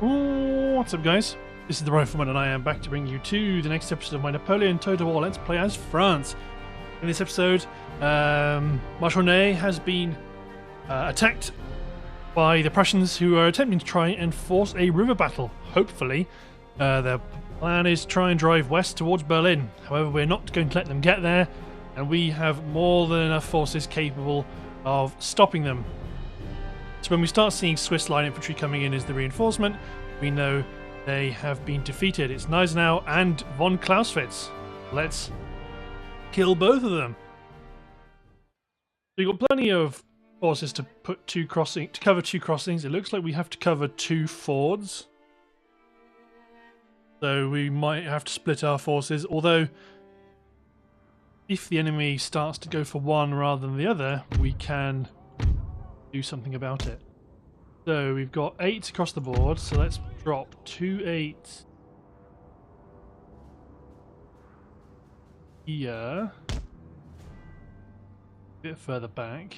What's up, guys? This is the Rifleman, and I am back to bring you to the next episode of my Napoleon Total War Let's Play as France. In this episode, Marshal Ney has been attacked by the Prussians, who are attempting to try and force a river battle. Hopefully, their plan is to try and drive west towards Berlin. However, we're not going to let them get there, and we have more than enough forces capable of stopping them. So when we start seeing Swiss line infantry coming in as the reinforcement, we know they have been defeated. It's Gneisenau and von Clausewitz. Let's kill both of them. So you've got plenty of forces to cover two crossings. It looks like we have to cover two fords. So we might have to split our forces, although if the enemy starts to go for one rather than the other, we can do something about it. So we've got 8 across the board, so let's drop 2 8s here, a bit further back.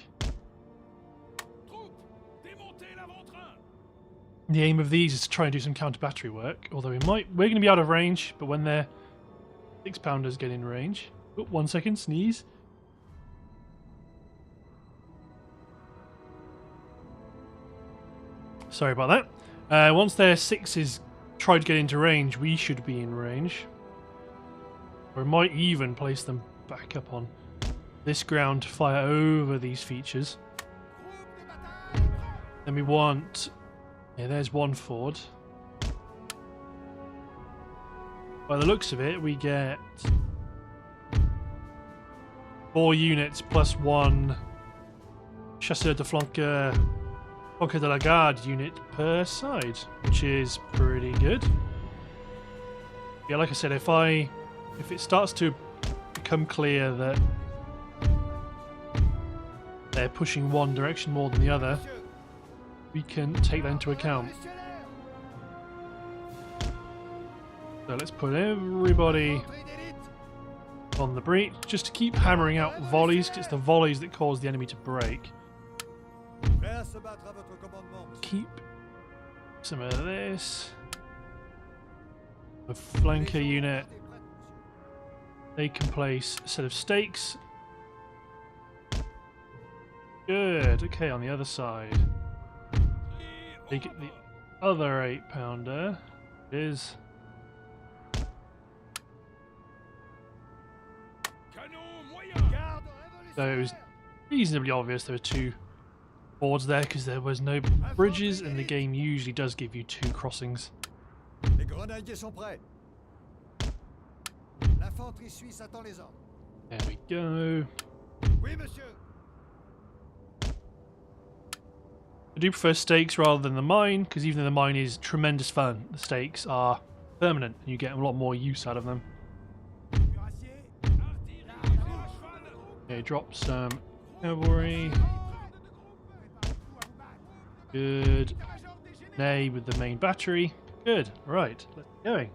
The aim of these is to try and do some counter battery work, although we're going to be out of range, but when their 6-pounders get in range. Oh, 1 second, sneeze. Sorry about that. Once their 6s try to get into range, we should be in range. Or we might even place them back up on this ground to fire over these features. Then we want... yeah, there's one ford. By the looks of it, we get 4 units plus 1 chasseur de flanqueur Flanqueur de la Garde unit per side, which is pretty good. Yeah, like I said, if it starts to become clear that they're pushing one direction more than the other, we can take that into account. So let's put everybody on the breach, just to keep hammering out volleys, because it's the volleys that cause the enemy to break. Keep some of this. A flanker unit. They can place a set of stakes. Good. Okay, on the other side. They get the other 8-pounder. Is so it was reasonably obvious there were 2 boards there because there was no bridges, and the game usually does give you 2 crossings. There we go. I do prefer stakes rather than the mine, because even though the mine is tremendous fun, the stakes are permanent and you get a lot more use out of them. Okay, drop some cavalry. Good. Ney with the main battery. Good. Right, let's get going.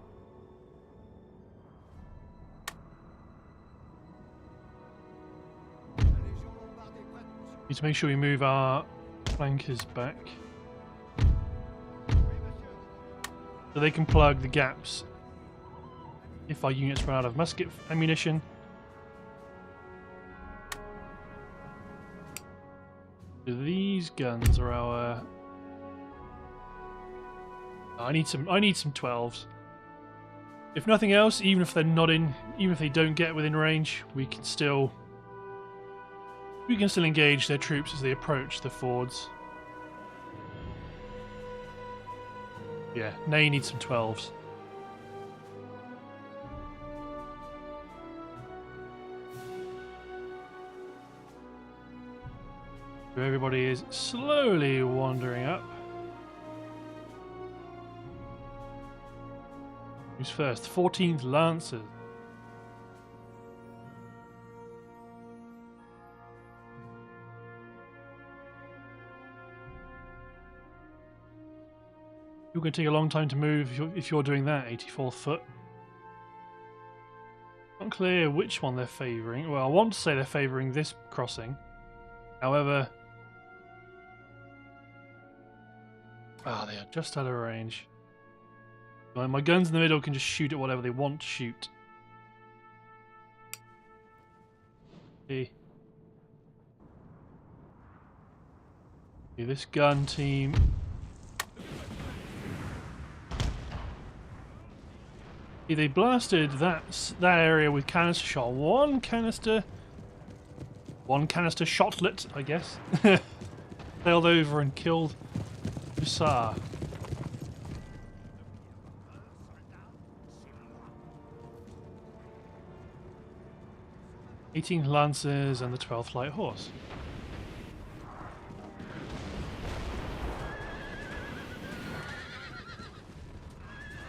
Need to make sure we move our flankers back so they can plug the gaps if our units run out of musket ammunition. These guns are our... I need some 12s. If nothing else, even if they're not in, even if they don't get within range, we can still engage their troops as they approach the fords. Yeah, now you need some 12s. Everybody is slowly wandering up. Who's first? 14th Lancers. You're going to take a long time to move if you're doing that, 84th Foot. Unclear which one they're favouring. Well, I want to say they're favouring this crossing. However... ah, they are just out of range. Right, my guns in the middle can just shoot at whatever they want to shoot. Okay. Okay, this gun team. Okay, they blasted that area with canister shot. One canister shotlet, I guess. Sailed over and killed Hussar. 18 Lancers and the 12th Light Horse.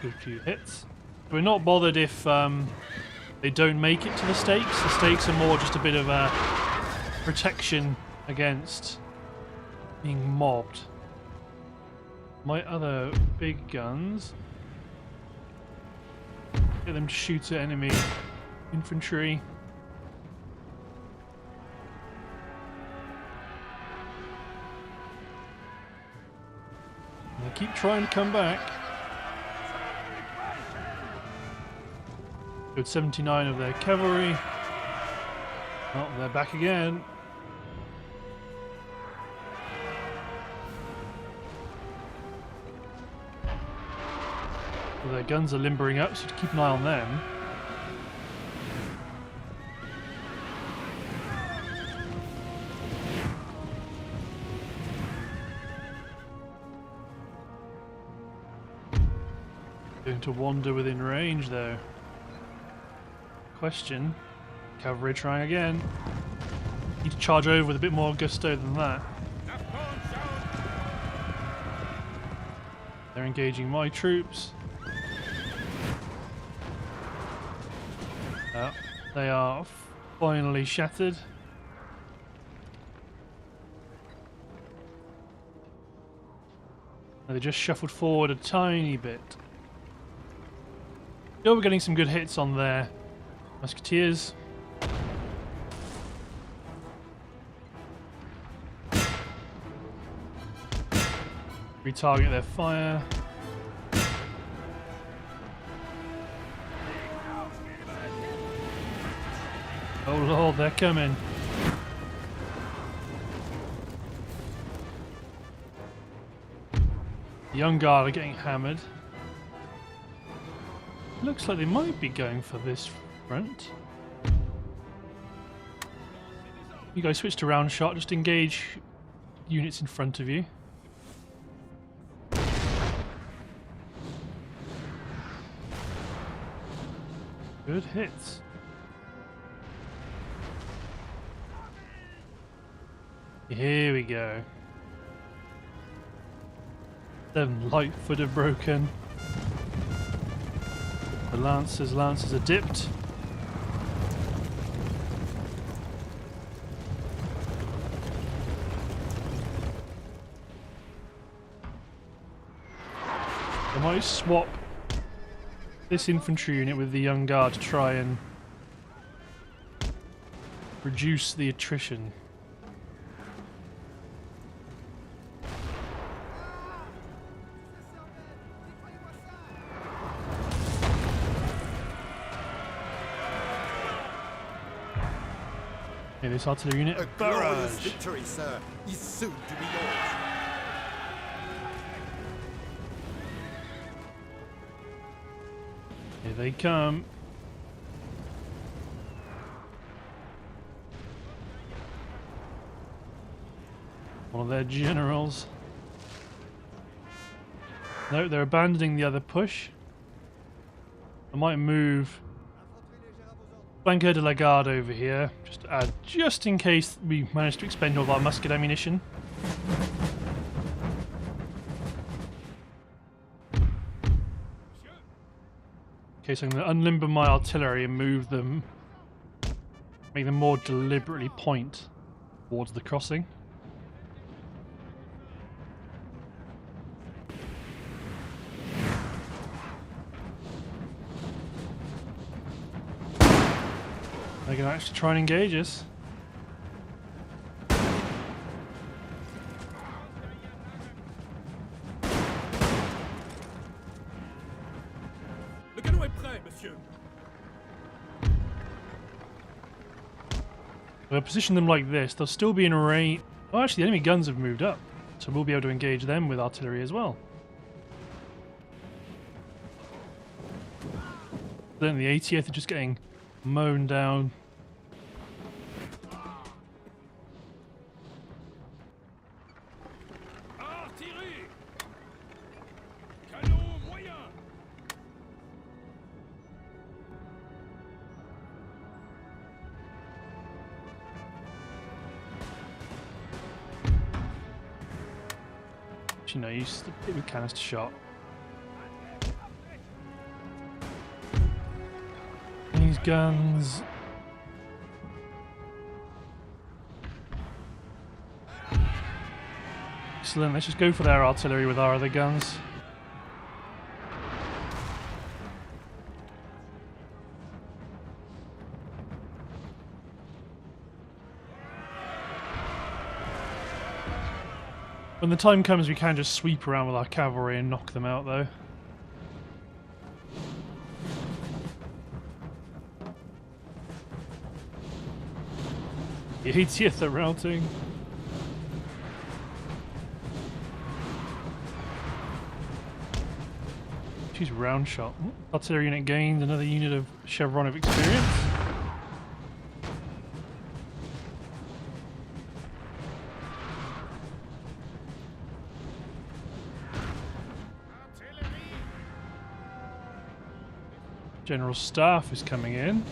Good few hits. We're not bothered if they don't make it to the stakes. The stakes are more just a bit of a protection against being mobbed. My other big guns. Get them to shoot at enemy infantry. And they keep trying to come back. Good 79 of their cavalry. Oh, they're back again. Well, their guns are limbering up, so to keep an eye on them. Going to wander within range, though. Question. Cavalry trying again. Need to charge over with a bit more gusto than that. They're engaging my troops. They are finally shattered. They just shuffled forward a tiny bit. Still, we're getting some good hits on their musketeers. Retarget their fire. Oh lord, they're coming. The Young Guard are getting hammered. Looks like they might be going for this front. You guys switch to round shot, just engage units in front of you. Good hits. Here we go. 7 Lightfoot have broken. The Lancers are dipped. I might swap this infantry unit with the Young Guard to try and reduce the attrition. Okay, this artillery unit, a glorious victory, sir, is soon to be yours. Here they come. One of their generals. No, they're abandoning the other push. I might move Flanker de la Garde over here, just to add, just in case we manage to expend all of our musket ammunition. Okay, so I'm going to unlimber my artillery and move them, make them more deliberately point towards the crossing. They're going to actually try and engage us. monsieur. We'll position them like this. They'll still be in range. Oh, actually, the enemy guns have moved up, so we'll be able to engage them with artillery as well. Then the 80th are just getting mown down. Artillerie! Canon moyen! Actually, no, use the with canister shot. These guns. Excellent, let's just go for their artillery with our other guns. When the time comes, we can just sweep around with our cavalry and knock them out, though. The 80th are routing. She's round shot. Artillery unit gained another unit of chevron of experience. General Staff is coming in.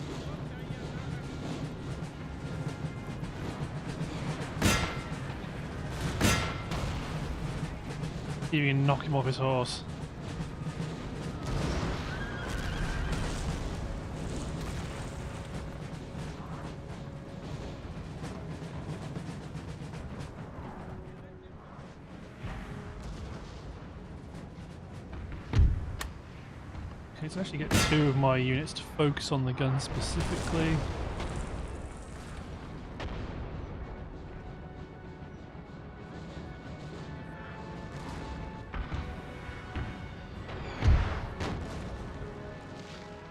See if you can knock him off his horse. Okay, let's actually get 2 of my units to focus on the gun specifically.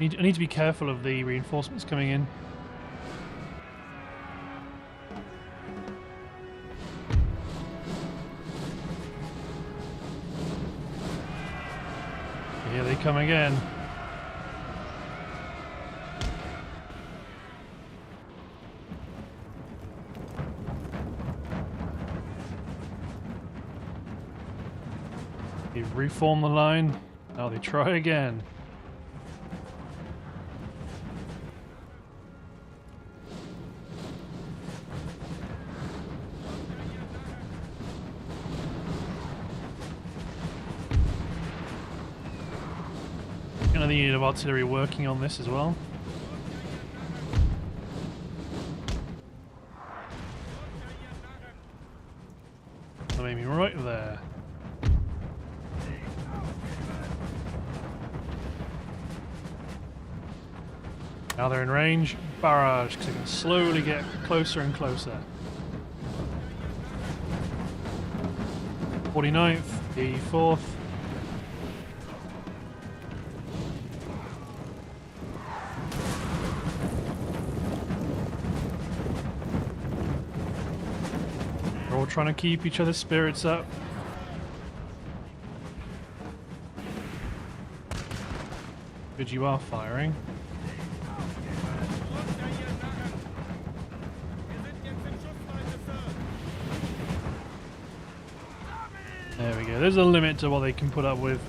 I need to be careful of the reinforcements coming in. Here they come again. They reform the line. Now they try again. Another unit of artillery working on this as well. I'm aiming right there. Now they're in range. Barrage, because they can slowly get closer and closer. 49th, 84th. They're all trying to keep each other's spirits up. Good, you are firing. There we go. There's a limit to what they can put up with.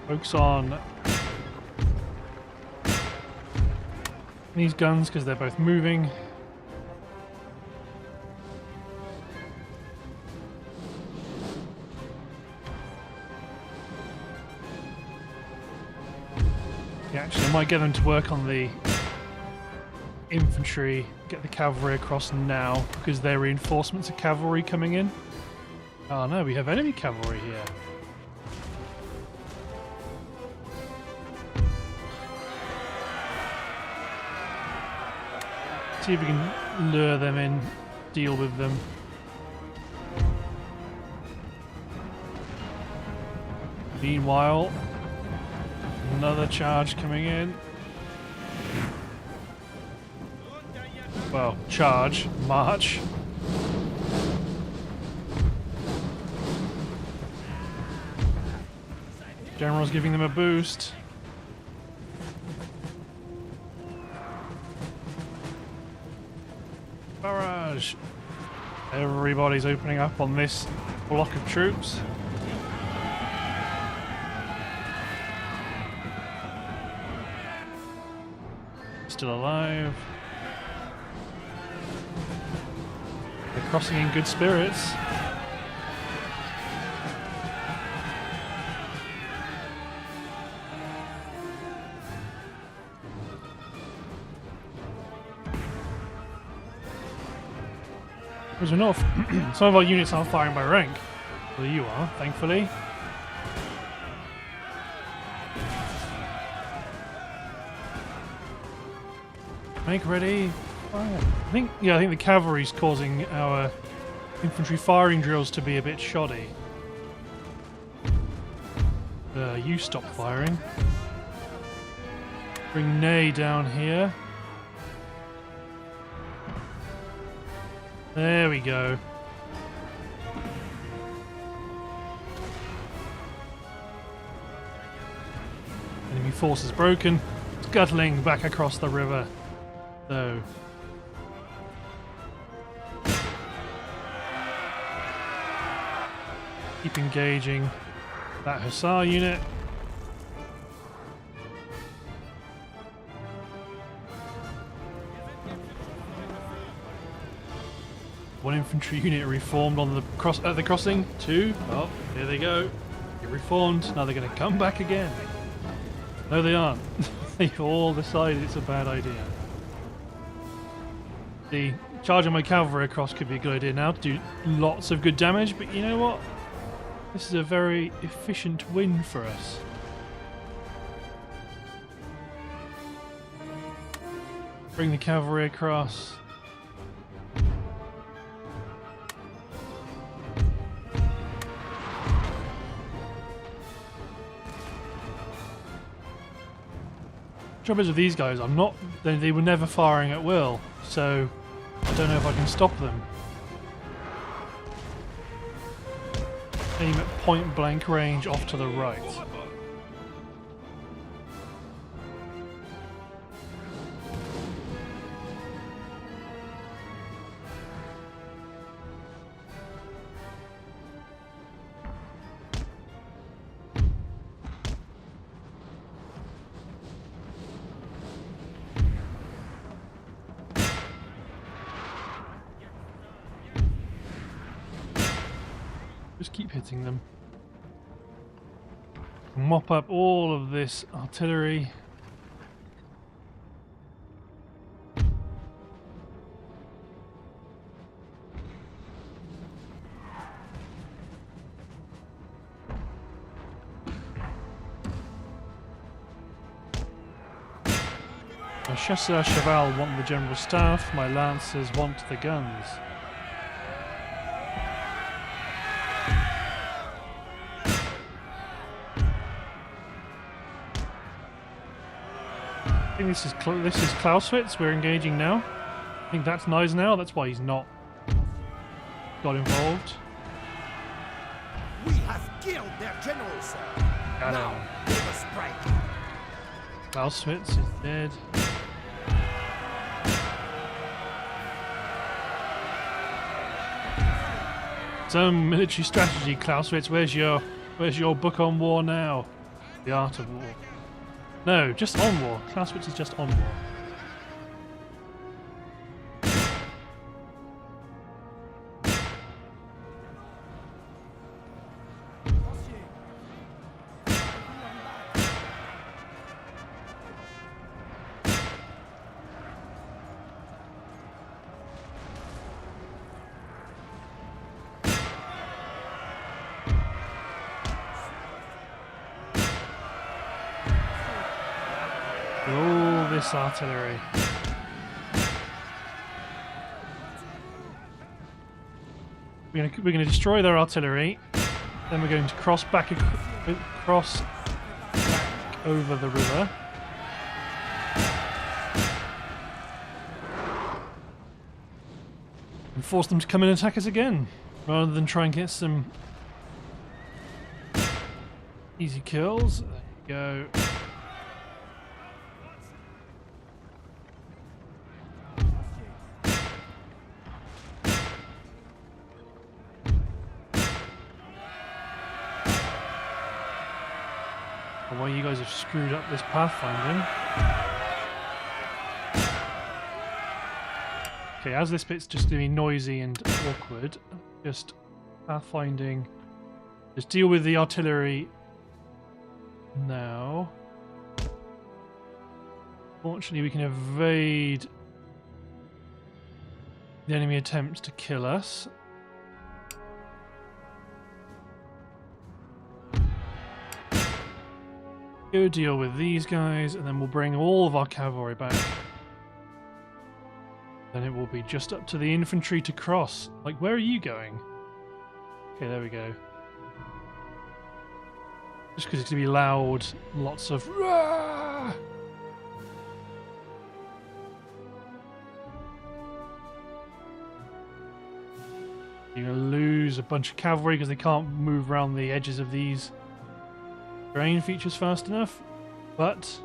Focus on these guns because they're both moving. Yeah, actually, I might get them to work on the infantry, get the cavalry across now because their reinforcements of cavalry coming in. Oh no, we have enemy cavalry here. See if we can lure them in, deal with them. Meanwhile, another charge coming in. Well, charge, march. General's giving them a boost. Barrage! Everybody's opening up on this block of troops. Still alive. They're crossing in good spirits. Because we're not. Some of our units aren't firing by rank. Well, you are, thankfully. Make ready. Fire. I think the cavalry's causing our infantry firing drills to be a bit shoddy. You stop firing. Bring Ney down here. There we go. Enemy forces broken. Scuttling back across the river. So. Keep engaging that Hussar unit. One infantry unit reformed on the crossing. Two. Oh, here they go. Get reformed. Now they're going to come back again. No, they aren't. They've all decided it's a bad idea. The charging my cavalry across could be a good idea now to do lots of good damage, but you know what? This is a very efficient win for us. Bring the cavalry across. Trouble is with these guys, they were never firing at will, so I don't know if I can stop them. Aim at point blank range off to the right. Just keep hitting them. Mop up all of this artillery. My chasseurs cheval want the general staff, my lancers want the guns. I think this is Clausewitz we're engaging now. I think that's Gneisenau, that's why he's not got involved. We have killed their general, sir. Now, we must break. Clausewitz is dead. Some military strategy, Clausewitz. Where's your book on war now? The Art of War. No, just on war. Clausewitz is just on war. All this artillery. We're gonna destroy their artillery. Then we're going to cross back over the river. And force them to come and attack us again, rather than try and get some easy kills. There you go. Well, you guys have screwed up this pathfinding. Okay, as this bit's just going to be noisy and awkward, just pathfinding. Just deal with the artillery now. Fortunately, we can evade the enemy attempts to kill us. Go deal with these guys, and then we'll bring all of our cavalry back. Then it will be just up to the infantry to cross. Like, where are you going? Okay, there we go. Just because it's going to be loud, lots of... Rah! You're going to lose a bunch of cavalry because they can't move around the edges of these terrain features fast enough, but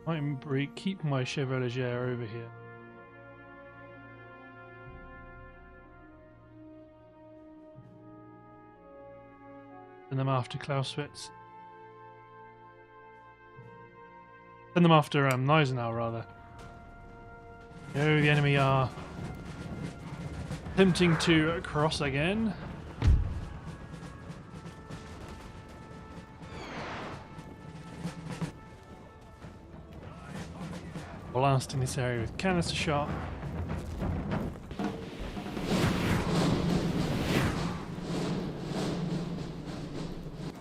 I might keep my Chevalier over here. Send them after Clausewitz. Send them after Gneisenau, rather. Oh, the enemy are attempting to cross again. Blasting this area with canister shot.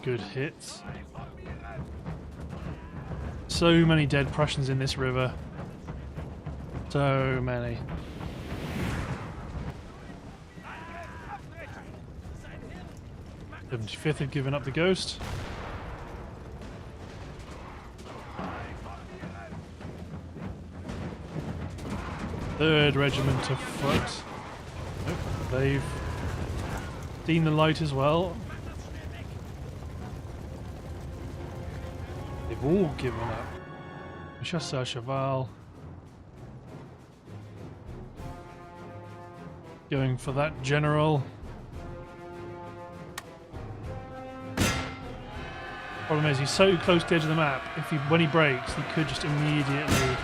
Good hits. So many dead Prussians in this river. So many. The 75th have given up the ghost. Third Regiment of Foot. Nope, they've seen the light as well. They've all given up. Chasseur à cheval. Going for that general. Problem is, he's so close to the edge of the map. When he breaks, he could just immediately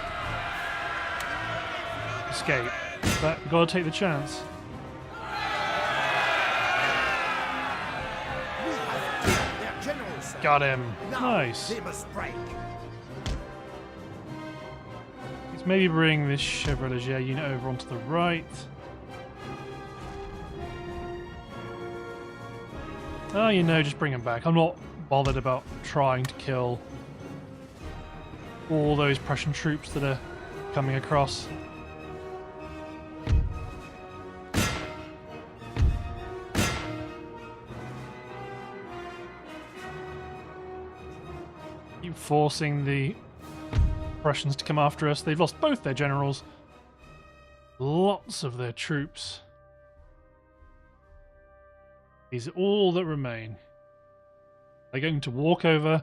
escape. But we've got to take the chance. Got him. Nice. Let's maybe bring this Chevalier unit over onto the right. Oh, you know, just bring him back. I'm not bothered about trying to kill all those Prussian troops that are coming across. Keep forcing the Prussians to come after us. They've lost both their generals. Lots of their troops. These are all that remain. They're going to walk over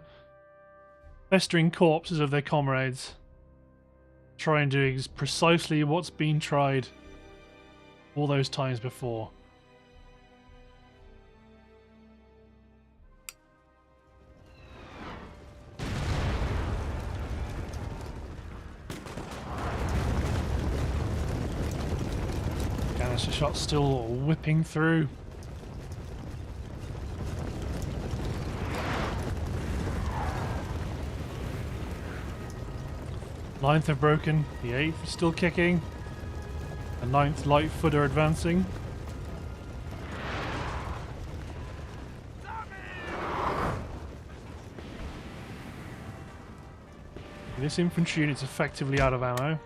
festering corpses of their comrades, try and do precisely what's been tried all those times before. Canister shot still whipping through. 9th have broken, the 8th is still kicking, the 9th light foot are advancing. This infantry unit's effectively out of ammo.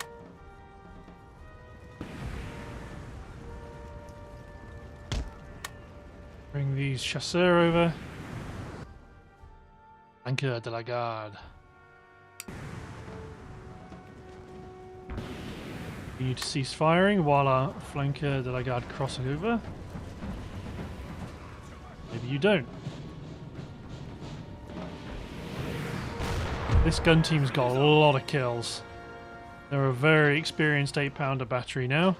Bring these chasseurs over. Flanqueur de la garde. We need to cease firing while our flanqueur de la garde cross over. Maybe you don't. This gun team's got a lot of kills. They're a very experienced 8-pounder battery now.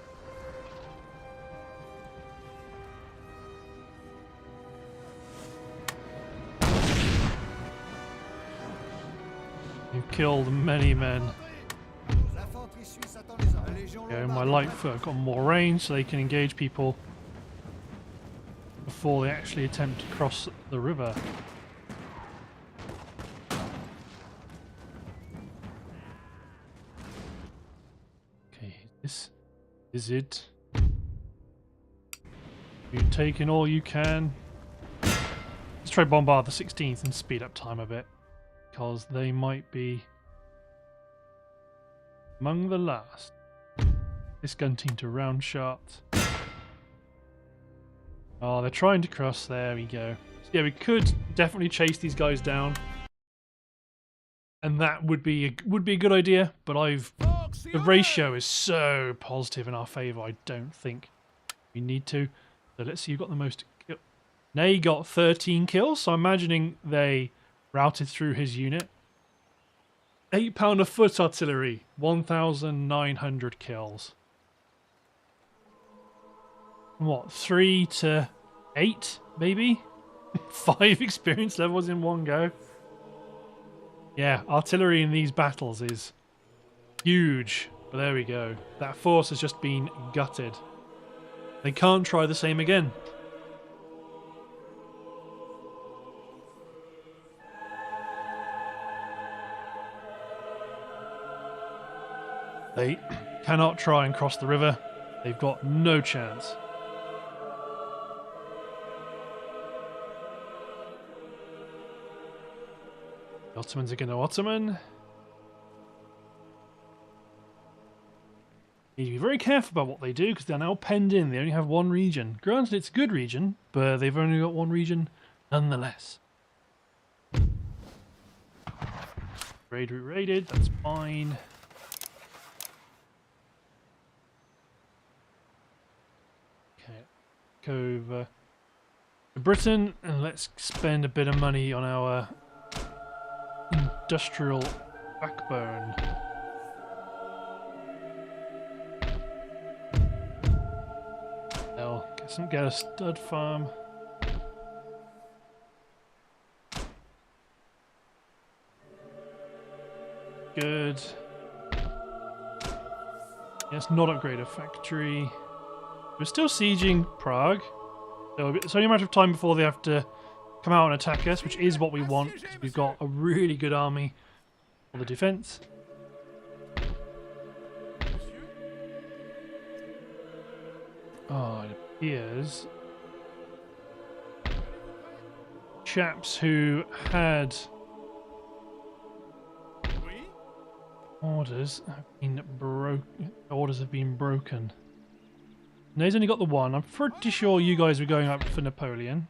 You've killed many men. Okay, my light foot have got more range, so they can engage people before they actually attempt to cross the river. Okay, this is it. You've taken all you can. Let's try bombard the 16th and speed up time a bit, because they might be among the last. This gun team to round shot. Oh, they're trying to cross. There we go. So yeah, we could definitely chase these guys down, and that would be a good idea. But the ratio is so positive in our favour. I don't think we need to. So let's see who got the most. Ney got 13 kills. So I'm imagining they routed through his unit. 8-pounder foot artillery, 1,900 kills. What, 3 to 8, maybe? 5 experience levels in one go. Yeah, artillery in these battles is huge. But there we go. That force has just been gutted. They can't try the same again. They cannot try and cross the river. They've got no chance. The Ottomans are going to Ottoman. Need to be very careful about what they do because they're now penned in. They only have one region. Granted, it's a good region, but they've only got one region nonetheless. Raid route raided, that's fine. Okay, go over to Britain and let's spend a bit of money on our industrial backbone. They'll get a stud farm. Good. Let's not upgrade a factory. We're still sieging Prague. So it's only a matter of time before they have to come out and attack us, which is what we want, because we've got a really good army for the defense. Oh, it appears chaps who had orders have been broken. Orders have been broken. And he's only got the one. I'm pretty sure you guys were going up for Napoleon.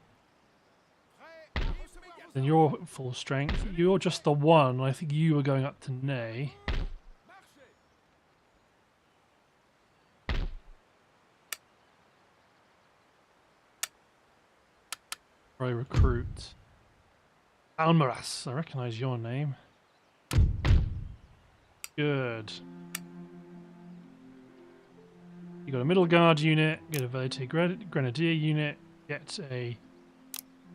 Then you're full strength. You're just the one. I think you were going up to Ney. I recruit. Almaras. I recognise your name. Good. You got a middle guard unit, get a Velite Grenadier unit, get a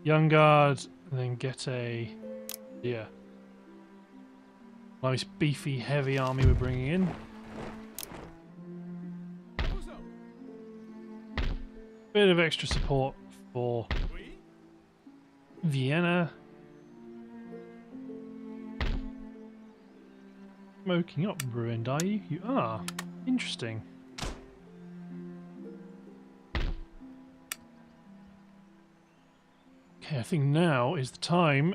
young guard, and then get a nice beefy heavy army we're bringing in. Bit of extra support for Vienna. Smoking up ruined, are you? You are. Interesting. Okay, I think now is the time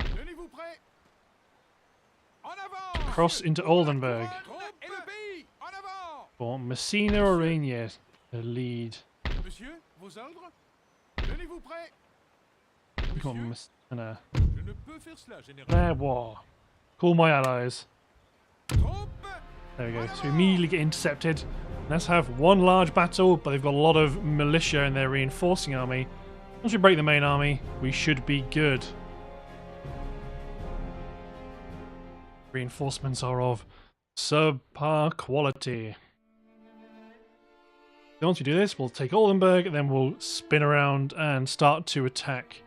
cross into Oldenburg. Et le pays, en avant! For Messina or Rainier to lead. Monsieur, vos ordres? Tenez-vous prêts? We got Messina. Je ne peux faire cela, général. Their war. Call my allies. Troupes! There we go. So we immediately get intercepted. Let's have one large battle, but they've got a lot of militia in their reinforcing army. Once we break the main army, we should be good. Reinforcements are of subpar quality. Then once we do this, we'll take Oldenburg, and then we'll spin around and start to attack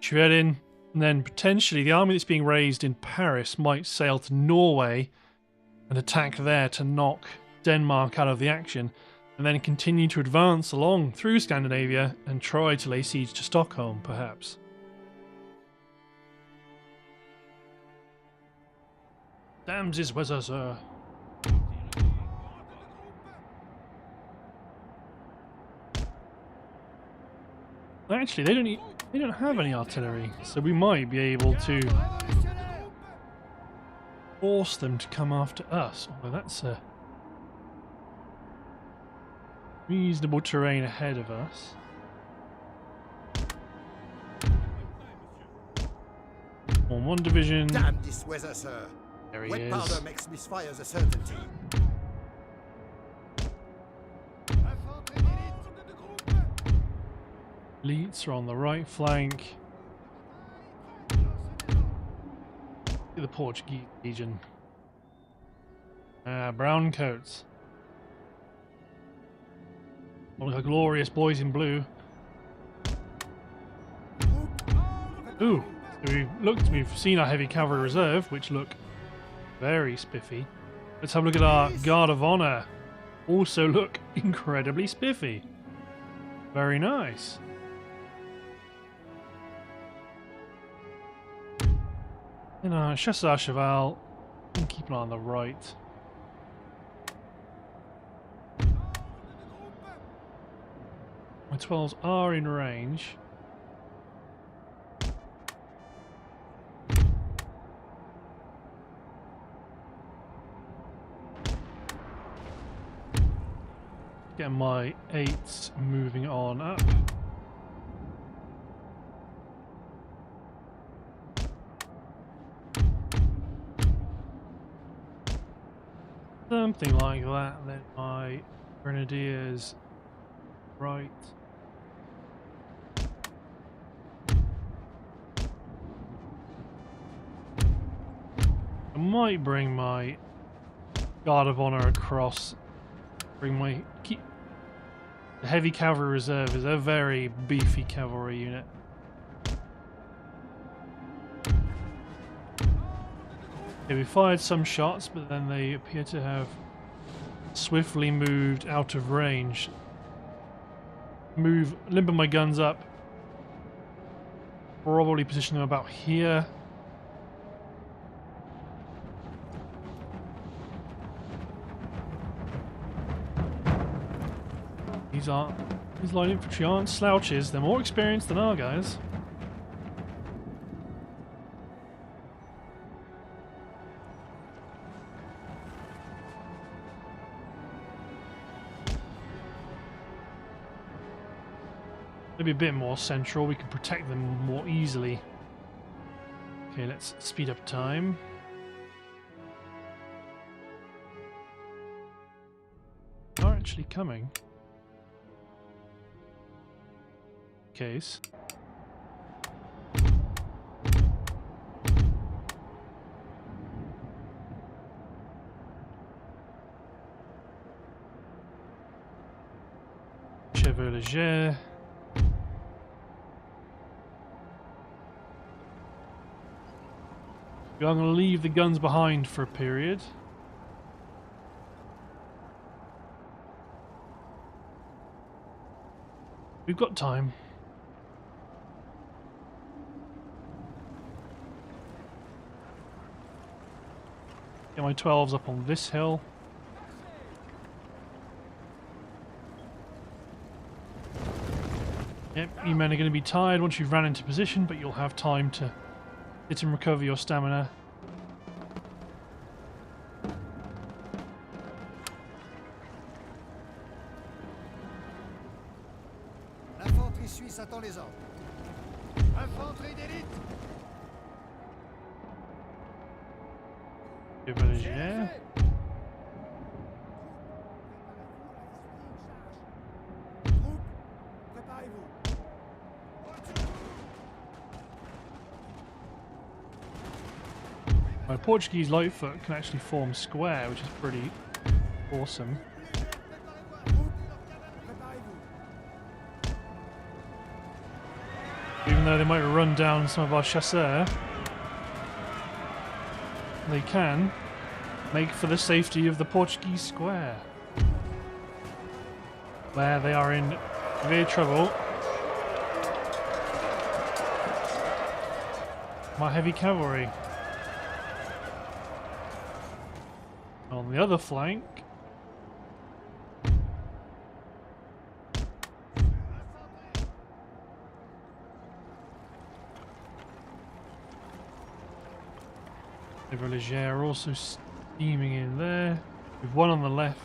Schwerin. And then potentially the army that's being raised in Paris might sail to Norway and attack there to knock Denmark out of the action, and then continue to advance along through Scandinavia and try to lay siege to Stockholm, perhaps. Damn this weather, sir. Actually, they don't have any artillery, so we might be able to force them to come after us. Although that's a reasonable terrain ahead of us. On one division. Damn this weather, sir. There he Wet is. powder makes misfires a certainty. Elites are on the right flank. The Portuguese Legion. Brown coats. All the glorious boys in blue. Ooh, so we've seen our heavy cavalry reserve, which look very spiffy. Let's have a look at our Guard of Honor. Also look incredibly spiffy. Very nice. And our Chasseur Cheval, and keep an eye on the right. My 12s are in range. Get my 8s moving on up. Something like that, then my grenadiers right. I might bring my Guard of Honor across. Keep the heavy cavalry reserve is a very beefy cavalry unit. Yeah, we fired some shots, but then they appear to have swiftly moved out of range. Limber my guns up. Probably position them about here. These light infantry aren't slouches. They're more experienced than our guys. Maybe a bit more central, we can protect them more easily. Okay, let's speed up time. Are actually coming. Case. Cheveux Léger. I'm going to leave the guns behind for a period. We've got time. Get my 12s up on this hill. Yep, you men are going to be tired once you've ran into position, but you'll have time to hit and recover your stamina. L'artillerie suisse attend les ordres. Infanterie d'élite. Chevalier. Troupes, préparez-vous. My Portuguese Lightfoot can actually form square, which is pretty awesome. Even though they might run down some of our chasseurs, they can make for the safety of the Portuguese square, where they are in severe trouble. My heavy cavalry. On the other flank, the Villagers are also steaming in there. We've one on the left.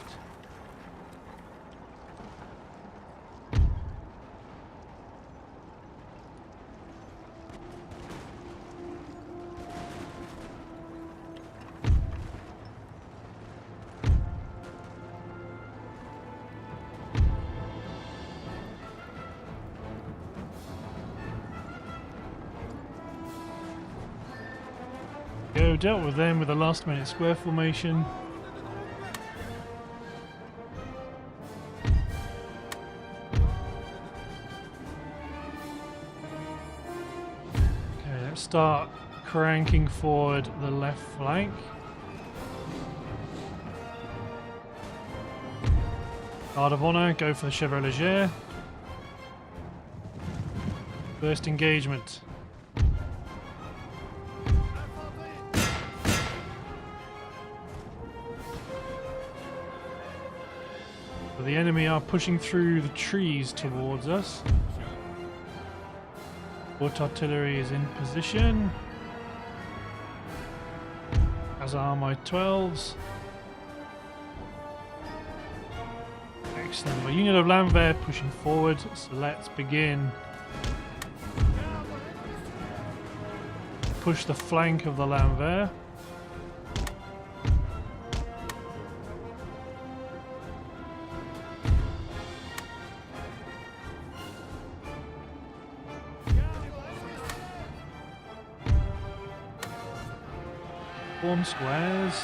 Go, dealt with them with a last minute square formation. Okay, let's start cranking forward the left flank. Guard of Honor, go for the Chevalier. First engagement. The enemy are pushing through the trees towards us. Foot artillery is in position, as are my 12s. Excellent. My unit of Landwehr pushing forward, so let's begin. Push the flank of the Landwehr. Form squares.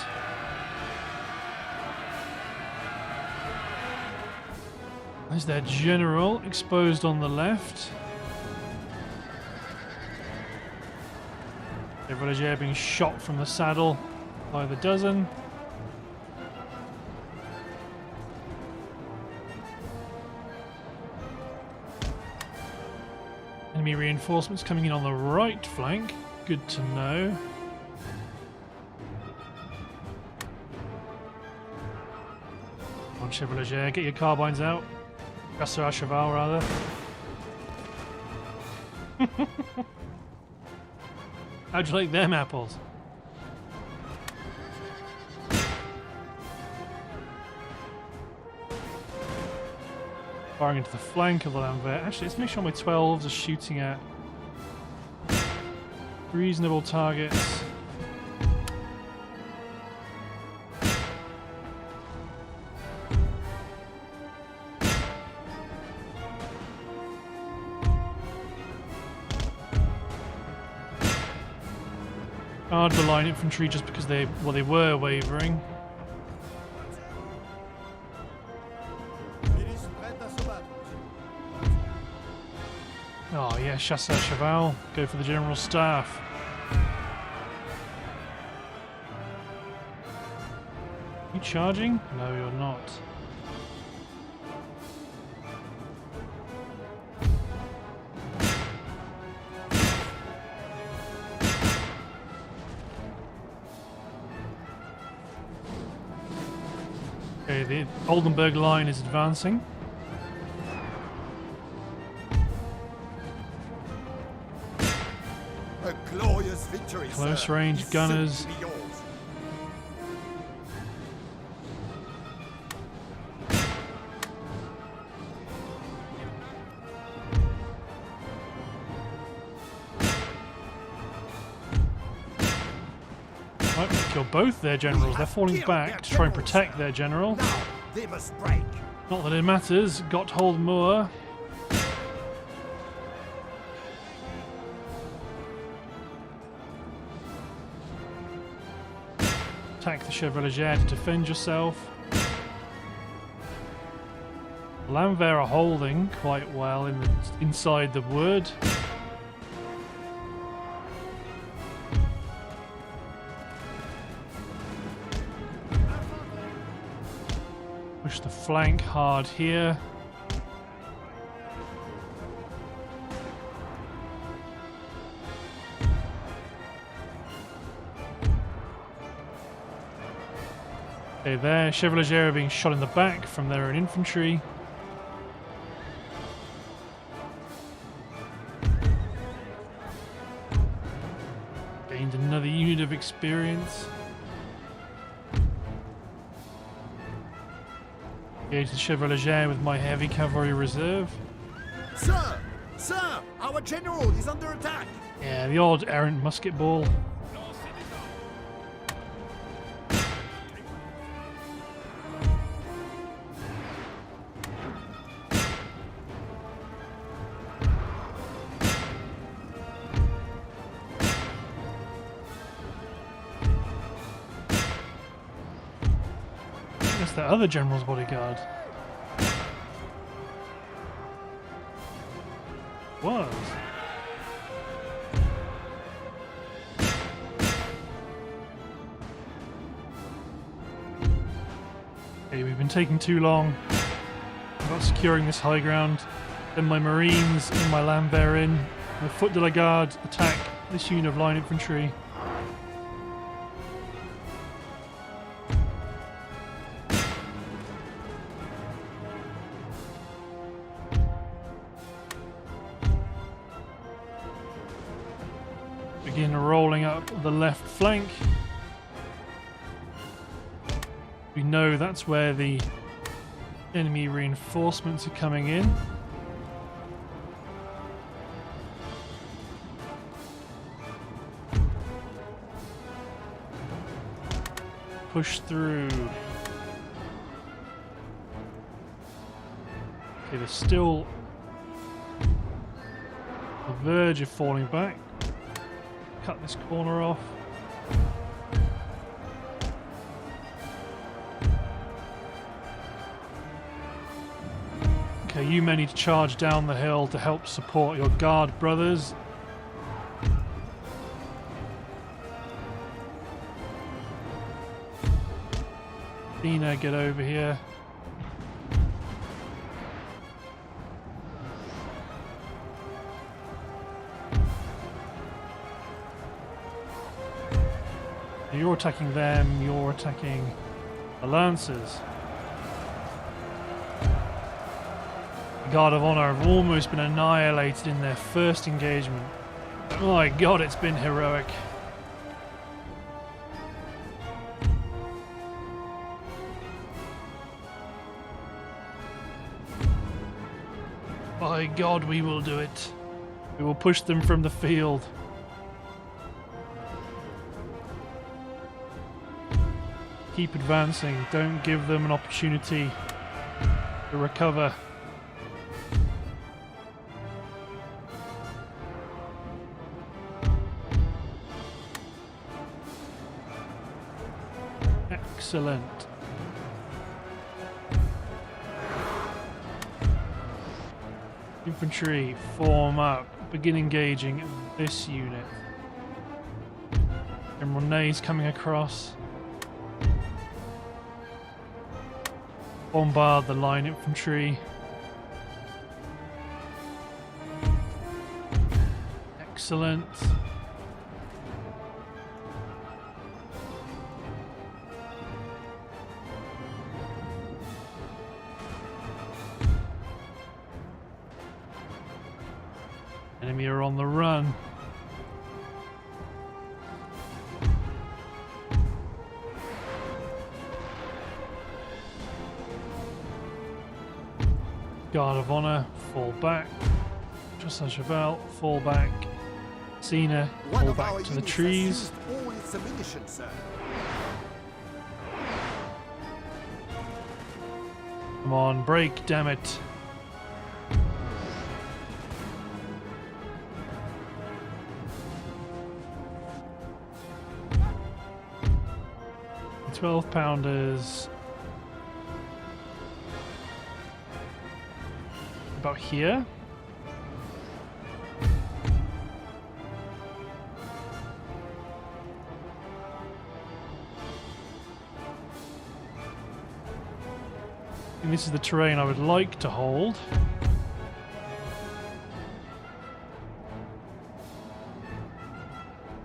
There's their general exposed on the left. The Villagers being shot from the saddle by the dozen. Enemy reinforcements coming in on the right flank. Good to know. On Chevalier, get your carbines out. Chasseur à cheval, rather. How'd you like them apples? Firing into the flank of the Landwehr. Actually, let's make sure my 12s are shooting at reasonable targets. Guard the line infantry just because they were wavering. Oh yeah, Chasseur Cheval, go for the General Staff. You charging? No, you're not. Okay, the Oldenburg line is advancing. A glorious victory, Close sir. range Is gunners. soon to be yours. Right, we kill both their generals. They're falling back to try and protect their general. Now they must break. Not that it matters. Gotthold Moor. Attack the Chevalier to defend yourself. Landwehr are holding quite well inside the wood. Push the flank hard here. Okay, there. Chevalier are being shot in the back from their own infantry. Gained another unit of experience. Engage the Chevalier with my heavy cavalry reserve. Sir! Sir! Our general is under attack! Yeah, the odd errant musket ball. That's the other general's bodyguard. Was. Okay, we've been taking too long about securing this high ground. Then my marines and my Landwehr in. My foot de la garde attack this unit of line infantry. Begin rolling up the left flank. We know that's where the enemy reinforcements are coming in. Push through. Okay, they're still on the verge of falling back. Cut this corner off. Okay, you may need to charge down the hill to help support your guard brothers. Dina, get over here. You're attacking them, you're attacking the Lancers. The Guard of Honor have almost been annihilated in their first engagement. Oh my god, it's been heroic. By God, we will do it. We will push them from the field. Keep advancing. Don't give them an opportunity to recover. Excellent. Infantry, form up. Begin engaging this unit. General Ney's coming across. Bombard the line infantry. Excellent. Enemy are on the run. Guard of Honor, fall back. Just as Cheval, fall back. Cena, One all of our back to the units has trees. used all its ammunition, sir. Come on, break, damn it. The 12-pounders. About here. And this is the terrain I would like to hold.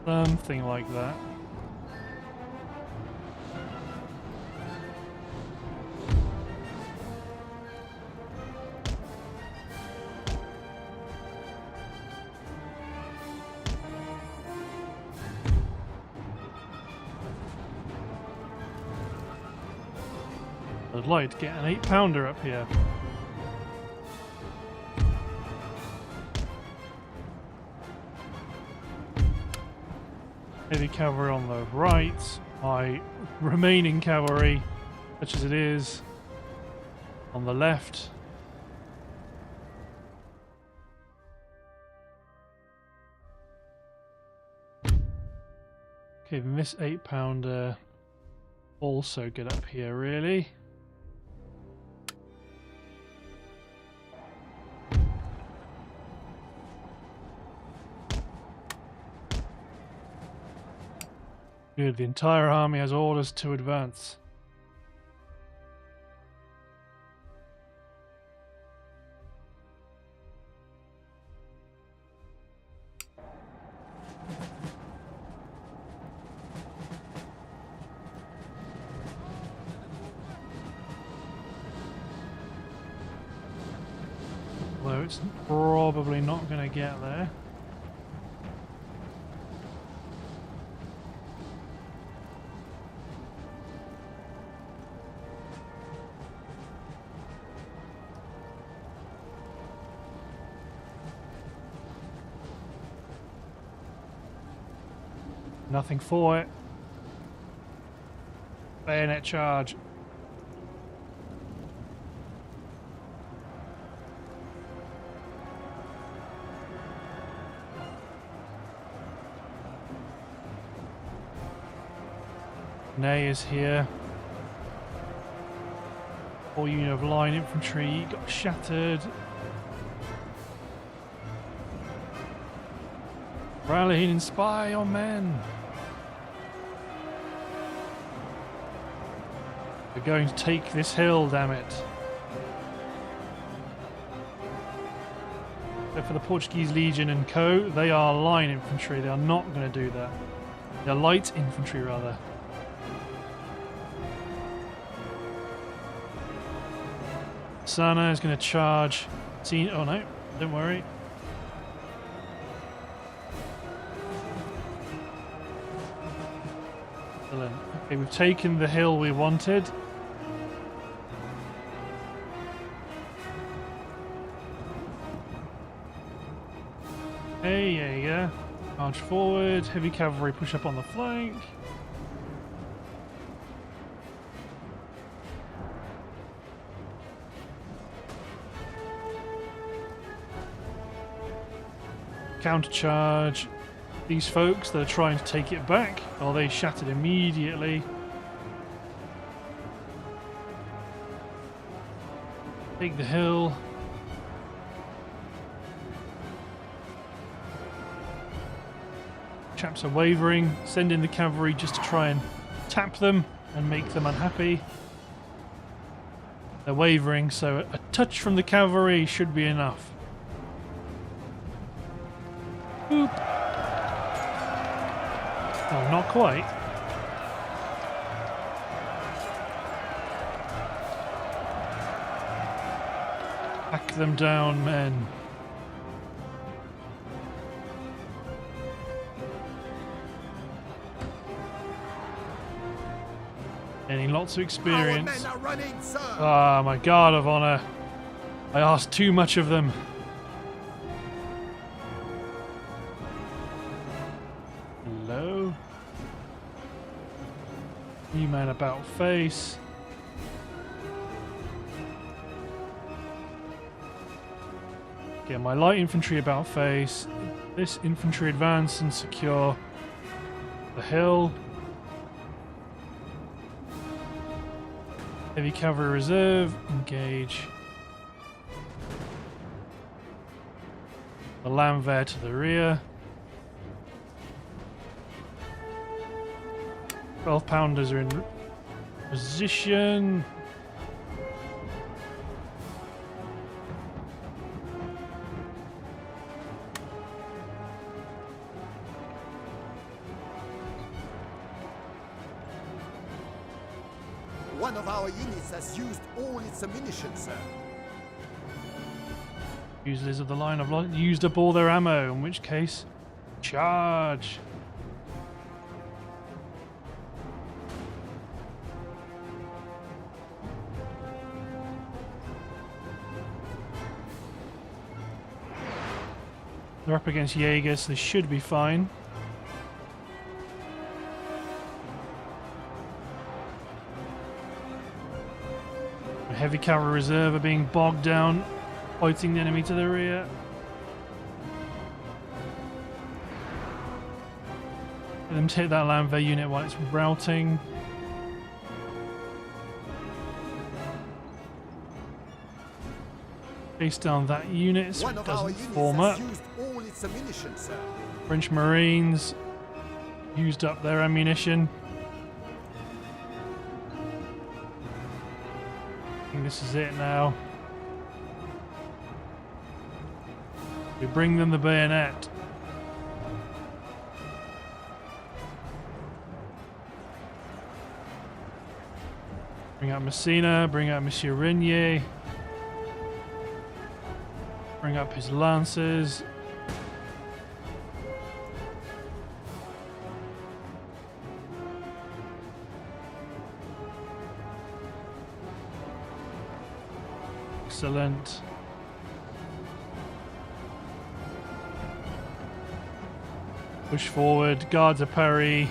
Something like that. I'd like to get an 8-pounder up here. Heavy cavalry on the right. My remaining cavalry, such as it is, on the left. Okay, this 8-pounder also get up here, really. Good, the entire army has orders to advance. Although it's probably not going to get there. Nothing for it. Bayonet charge. Ney is here. Whole unit of line infantry got shattered. Rally and spy on men. We're going to take this hill, damn it. Except for the Portuguese Legion and co, they are line infantry. They are not going to do that. They're light infantry, rather. Sana is going to charge. Oh no, don't worry. Excellent. Okay, we've taken the hill we wanted. Hey, there you go. March forward. Heavy cavalry push up on the flank. Countercharge these folks that are trying to take it back. Oh, they shattered immediately. Take the hill. Chaps are wavering. Send in the cavalry just to try and tap them and make them unhappy. They're wavering, so a touch from the cavalry should be enough. Boop. Oh, not quite. Hack them down, men. Getting lots of experience. Our men are running, sir. Ah, my guard of honor. I asked too much of them. New man about face. Get my light infantry about face. This infantry advance and secure the hill. Heavy cavalry reserve, engage. The Landwehr to the rear. 12 pounders are in position. One of our units has used all its ammunition, sir. Users of the line of light used up all their ammo, in which case, charge. They're up against Jaeger, so they should be fine. The heavy cavalry reserve are being bogged down, fighting the enemy to the rear. Let them take that Landwehr unit while it's routing. Chase down that unit so it doesn't form up. Used all its ammunition, sir. French Marines used up their ammunition. I think this is it now. We bring them the bayonet. Bring out Messina, bring out Monsieur Renier. Bring up his lancers. Excellent. Push forward, guards a parry.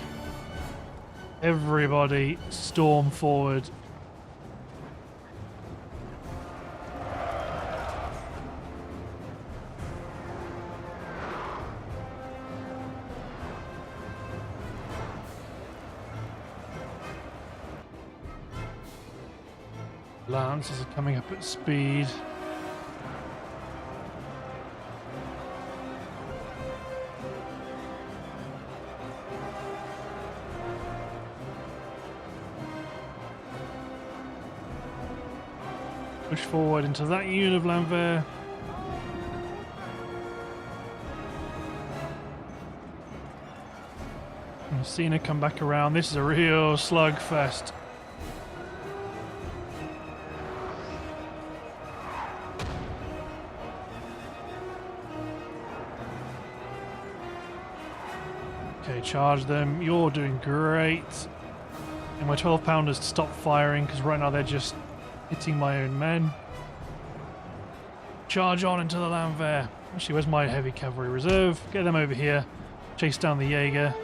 Everybody storm forward. Lancers are coming up at speed. Push forward into that unit of Landwehr. Messina come back around. This is a real slugfest. Okay, charge them. You're doing great. And my 12 pounders to stop firing because right now they're just hitting my own men. Charge on into the Landwehr. Actually, where's my heavy cavalry reserve? Get them over here. Chase down the Jaeger.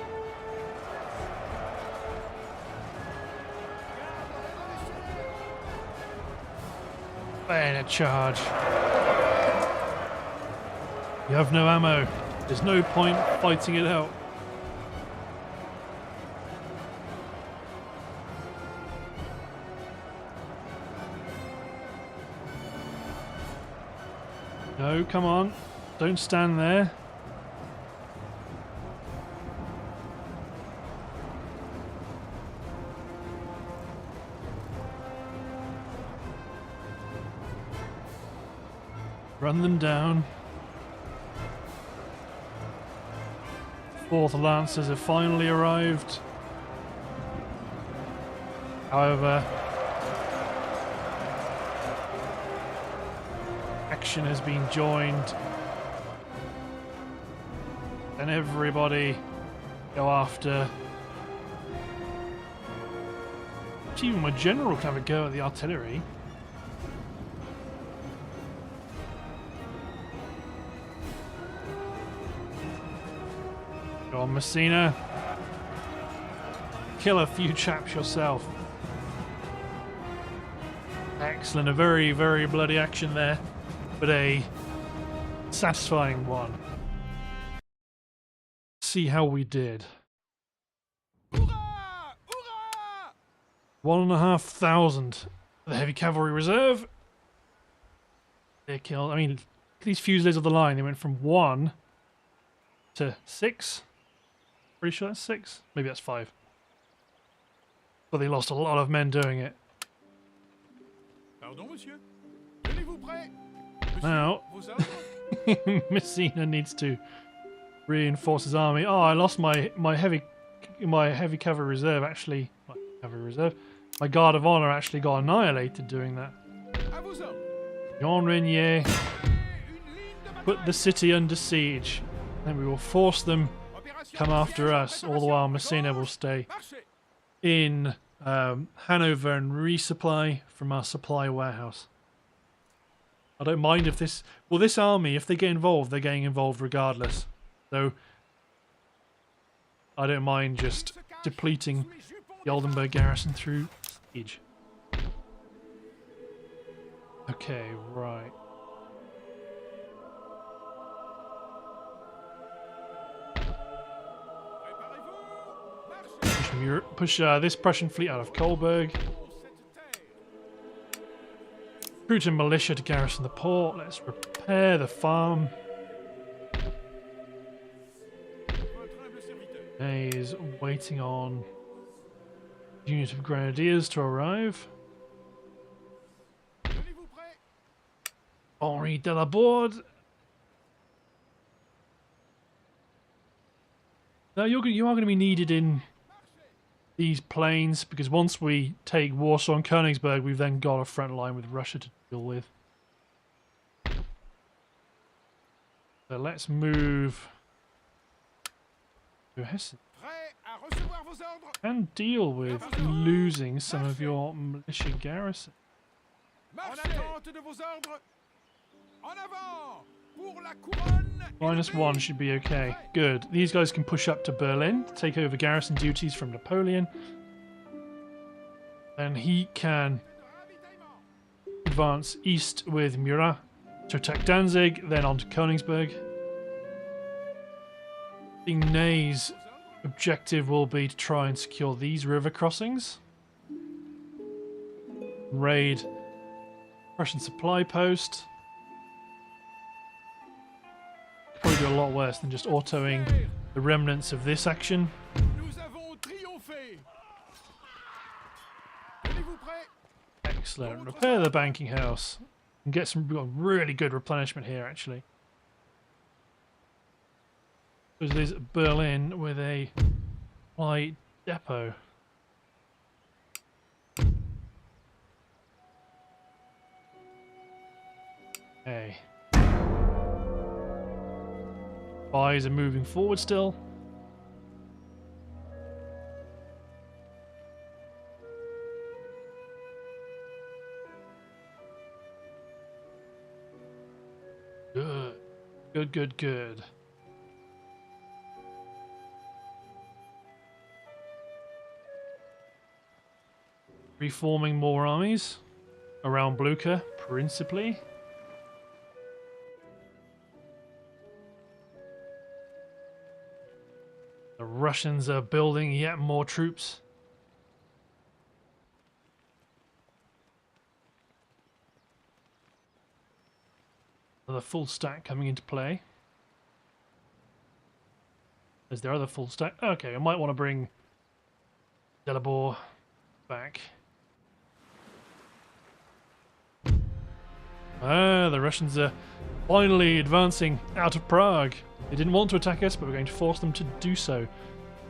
Bayonet charge. You have no ammo. There's no point fighting it out. No, come on. Don't stand there. Run them down. 4th Lancers have finally arrived. However, action has been joined. And everybody go after. Even my general can have a go at the artillery. Go on, Messina. kill a few chaps yourself. Excellent. A very, very bloody action there, but a satisfying one. See how we did. 1,500. The heavy cavalry reserve. They killed. I mean, look at these fusiliers of the line. They went from 1 to 6. Pretty sure that's 6. Maybe that's 5. But they lost a lot of men doing it. Pardon, monsieur. Tenez-vous prêt? Now, Messina needs to reinforce his army. Oh, I lost my heavy cavalry reserve. Actually, my guard of honor actually got annihilated doing that. Jean Renier, put the city under siege. Then we will force them come after us. All the while, Messina will stay in Hanover and resupply from our supply warehouse. I don't mind if this... Well, this army, if they get involved, they're getting involved regardless. So, I don't mind just depleting the Oldenburg garrison through siege. Okay, right. Push this Prussian fleet out of Kolberg. Recruit a militia to garrison the port. Let's repair the farm. He's waiting on a unit of grenadiers to arrive. Henri de la Borde. Now you are going to be needed in these plains, because once we take Warsaw and Königsberg, we've then got a front line with Russia to deal with. So let's move to Hessen and deal with losing some of your militia garrison. -1 should be okay. Good. These guys can push up to Berlin, take over garrison duties from Napoleon. And he can advance east with Murat to attack Danzig, then on to Königsberg. I think Ney's objective will be to try and secure these river crossings. Raid Russian supply post. Probably do a lot worse than just autoing the remnants of this action. Excellent. Repair the banking house and get some really good replenishment here, actually. There's Berlin with a light depot. Okay. Spies are moving forward still. Good. Good, good, good. Reforming more armies around Blucher, principally. The Russians are building yet more troops. Another full stack coming into play. Is there other full stack? Okay, I might want to bring Delabor back. Ah, the Russians are finally advancing out of Prague. They didn't want to attack us, but we're going to force them to do so.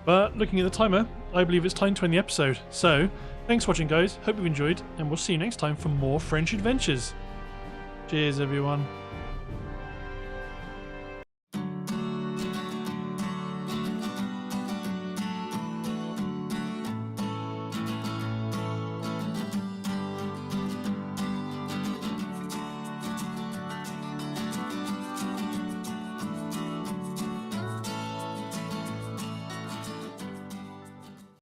But looking at the timer, I believe it's time to end the episode. So, thanks for watching, guys. Hope you've enjoyed, and we'll see you next time for more French adventures. Cheers, everyone.